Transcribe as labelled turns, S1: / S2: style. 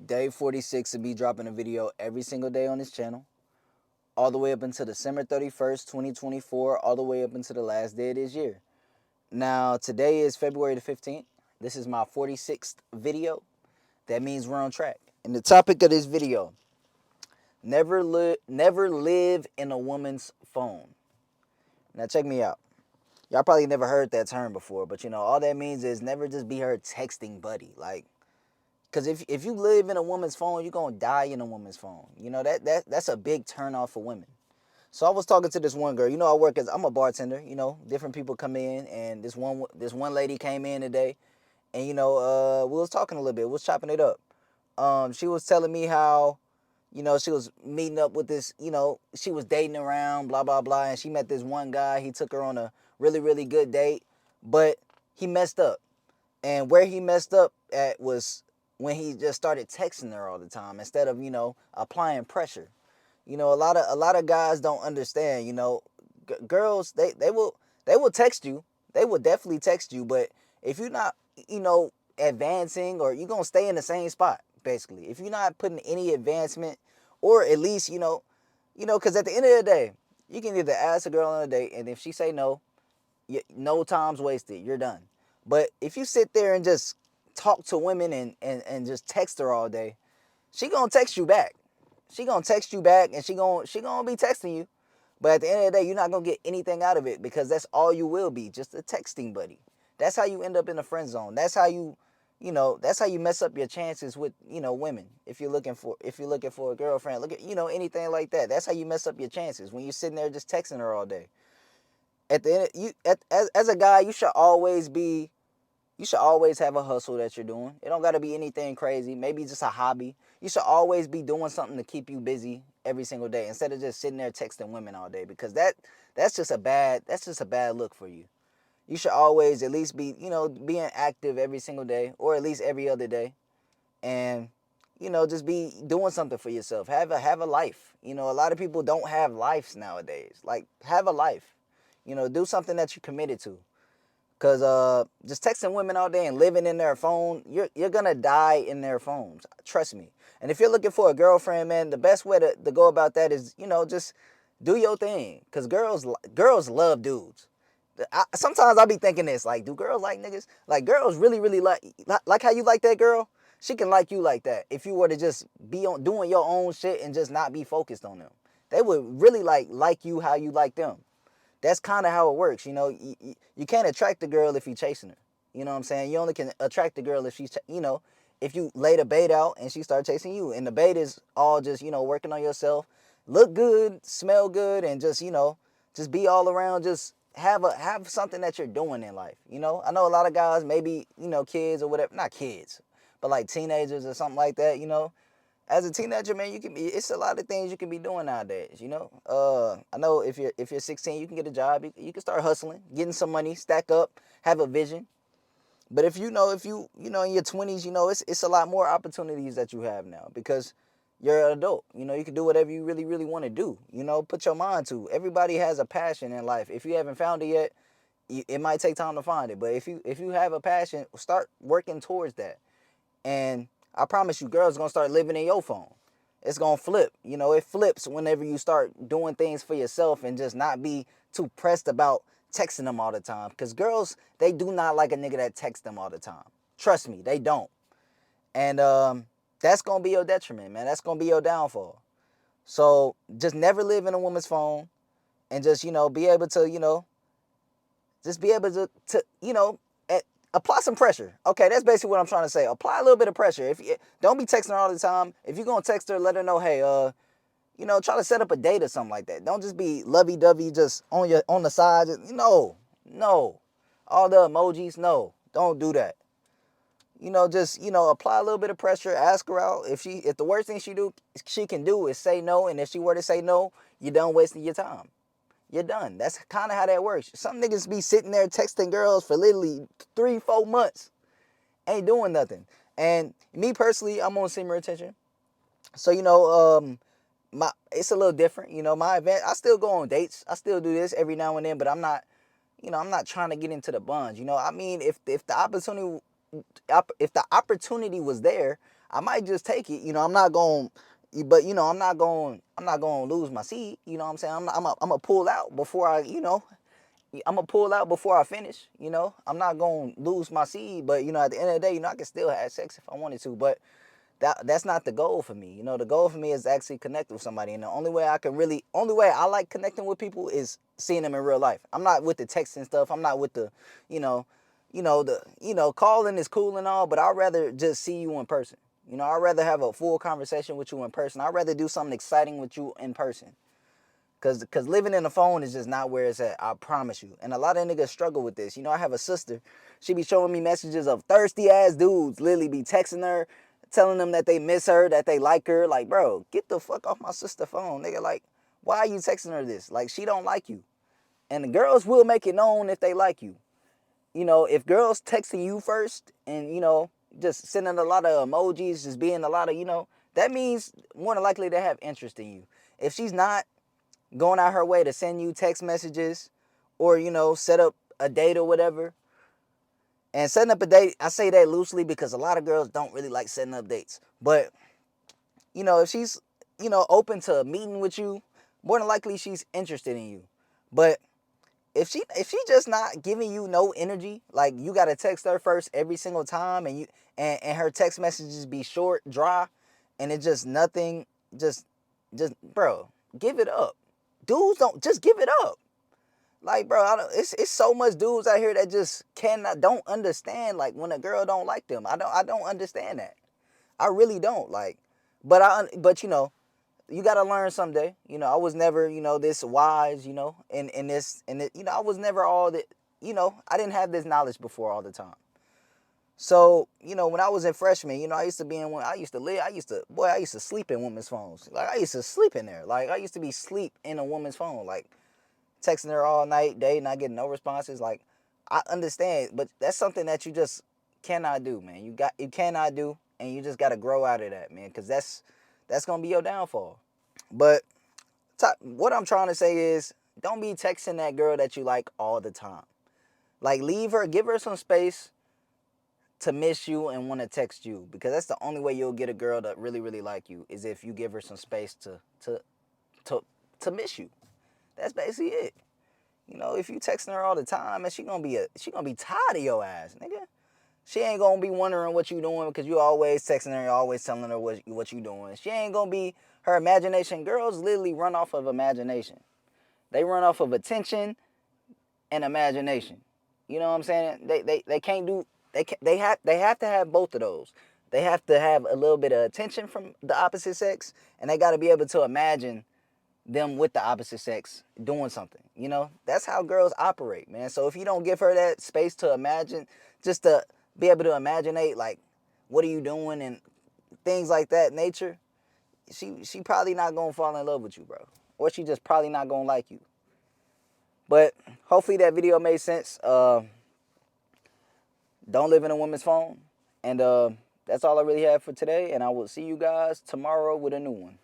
S1: Day 46 to be dropping a video every single day on this channel, all the way up until December 31st, 2024, all the way up until the last day of this year. Now, today is February the 15th. This is my 46th video. That means we're on track. And the topic of this video, never live in a woman's phone. Now, check me out. Y'all probably never heard that term before, but all that means is never just be her texting buddy. Like, because if you live in a woman's phone, you're going to die in a woman's phone. That's a big turnoff for women. So I was talking to this one girl. I'm a bartender. Different people come in, and this one lady came in today, and we was talking a little bit. We was chopping it up. She was telling me how, she was meeting up with this, she was dating around, blah blah blah, and she met this one guy. He took her on a really really good date, but he messed up. And where he messed up at was when he just started texting her all the time instead of applying pressure. A lot of guys don't understand. Girls, they will text you. They will definitely text you. But if you're not advancing, or you're gonna stay in the same spot, basically. If you're not putting any advancement, or at least because at the end of the day, you can either ask a girl on a date, and if she say no, no time's wasted. You're done. But if you sit there and just talk to women and just text her all day, she gonna text you back. She gonna text you back, and she gonna be texting you. But at the end of the day, you're not gonna get anything out of it, because that's all you will be, just a texting buddy. That's how you end up in the friend zone. That's how you mess up your chances with women. If you're looking for a girlfriend, look at anything like that. That's how you mess up your chances when you're sitting there just texting her all day. At the end, as a guy, you should always have a hustle that you're doing. It don't got to be anything crazy. Maybe just a hobby. You should always be doing something to keep you busy every single day, instead of just sitting there texting women all day, because that's just a bad look for you. You should always at least be being active every single day, or at least every other day, and just be doing something for yourself. Have a life. A lot of people don't have lives nowadays. Like, have a life. Do something that you're committed to. Cause just texting women all day and living in their phone, you're gonna die in their phones. Trust me. And if you're looking for a girlfriend, man, the best way to go about that is just do your thing. Cause girls love dudes. Sometimes I be thinking this, like, do girls like niggas? Like, girls really really like how you like that girl. She can like you like that if you were to just be on doing your own shit and just not be focused on them. They would really like you how you like them. That's kind of how it works. You can't attract the girl if you're chasing her. You know what I'm saying? You only can attract the girl if if you lay the bait out and she start chasing you. And the bait is all just, working on yourself, look good, smell good, and just be all around. Just have something that you're doing in life. I know a lot of guys, maybe, kids or whatever, not kids, but like teenagers or something like that, as a teenager, man, it's a lot of things you can be doing nowadays. I know if you're 16, you can get a job. You can start hustling, getting some money, stack up, have a vision. But if you in your 20s, it's a lot more opportunities that you have now, because you're an adult. You can do whatever you really really want to do. Put your mind to. Everybody has a passion in life. If you haven't found it yet, it might take time to find it. But if you have a passion, start working towards that. And I promise you, girls gonna start living in your phone. It's gonna flip. It flips whenever you start doing things for yourself and just not be too pressed about texting them all the time. Because girls, they do not like a nigga that texts them all the time. Trust me, they don't. And that's gonna be your detriment, man. That's gonna be your downfall. So just never live in a woman's phone, and just be able to just be able to apply some pressure. Okay, that's basically what I'm trying to say. Apply a little bit of pressure. If you don't be texting her all the time. If you're gonna text her, let her know, hey, try to set up a date or something like that. Don't just be lovey-dovey just on the side. No. All the emojis, no. Don't do that. Just apply a little bit of pressure. Ask her out. If the worst thing she can do is say no, and if she were to say no, you're done wasting your time. You're done. That's kind of how that works. Some niggas be sitting there texting girls for literally 3-4 months, ain't doing nothing. And me personally, I'm on senior attention, so my it's a little different. My event, I still go on dates. I still do this every now and then, but I'm not trying to get into the buns. I mean, if the opportunity was there, I might just take it. You know, I'm not going, but you know, I'm not going to lose my seed. You know what I'm saying? I'm a pull out before I, you know, I'm gonna pull out before I finish. You know, I'm not gonna lose my seed, but you know, at the end of the day, you know, I can still have sex if I wanted to. But that's not the goal for me. You know, the goal for me is actually connect with somebody, and the only way I like connecting with people is seeing them in real life. I'm not with the texting stuff. I'm not with the, you know, calling is cool and all, but I'd rather just see you in person. You know, I'd rather have a full conversation with you in person. I'd rather do something exciting with you in person. Cause living in the phone is just not where it's at. I promise you. And a lot of niggas struggle with this. You know, I have a sister. She be showing me messages of thirsty ass dudes. Literally be texting her, telling them that they miss her, that they like her. Like, bro, get the fuck off my sister phone, nigga. Like, why are you texting her this? Like, she don't like you. And the girls will make it known if they like you. You know, if girls texting you first and, you know, just sending a lot of emojis, just being a lot of, you know, that means more than likely they have interest in you. If she's not going out her way to send you text messages or, you know, set up a date or whatever. And setting up a date, I say that loosely because a lot of girls don't really like setting up dates. But, you know, if she's, you know, open to meeting with you, more than likely she's interested in you. But if she just not giving you no energy, like you gotta text her first every single time and her text messages be short, dry, and it just nothing, just bro, give it up. Dudes don't just give it up. Like, bro, it's so much dudes out here that just don't understand like when a girl don't like them. I don't understand that. I really don't. Like, but you know, you gotta learn someday. You know, I was never, you know, this wise, you know, in this, you know, I was never all that, you know, I didn't have this knowledge before all the time. So, you know, when I was in freshman, you know, I used to be in one, I used to sleep in women's phones. Like, I used to sleep in there. Like, I used to be sleep in a woman's phone. Like, texting her all night, day, not getting no responses. Like, I understand, but that's something that you just cannot do, man. You cannot do, and you just gotta grow out of that, man, because that's gonna be your downfall. But what I'm trying to say is, don't be texting that girl that you like all the time. Like, leave her, give her some space to miss you and want to text you, because that's the only way you'll get a girl to really, really like you is if you give her some space to to miss you. That's basically it. You know, if you texting her all the time, and she gonna be tired of your ass, nigga. She ain't gonna be wondering what you doing because you always texting her, you always telling her what you doing. She ain't gonna be her imagination. Girls literally run off of imagination. They run off of attention and imagination. You know what I'm saying? They can't do they have to have both of those. They have to have a little bit of attention from the opposite sex, and they got to be able to imagine them with the opposite sex doing something. You know, that's how girls operate, man. So if you don't give her that space to imagine, just to be able to imaginate, like, what are you doing and things like that nature, she probably not gonna fall in love with you, bro. Or she just probably not gonna like you. But hopefully that video made sense. Don't live in a woman's phone. And that's all I really have for today. And I will see you guys tomorrow with a new one.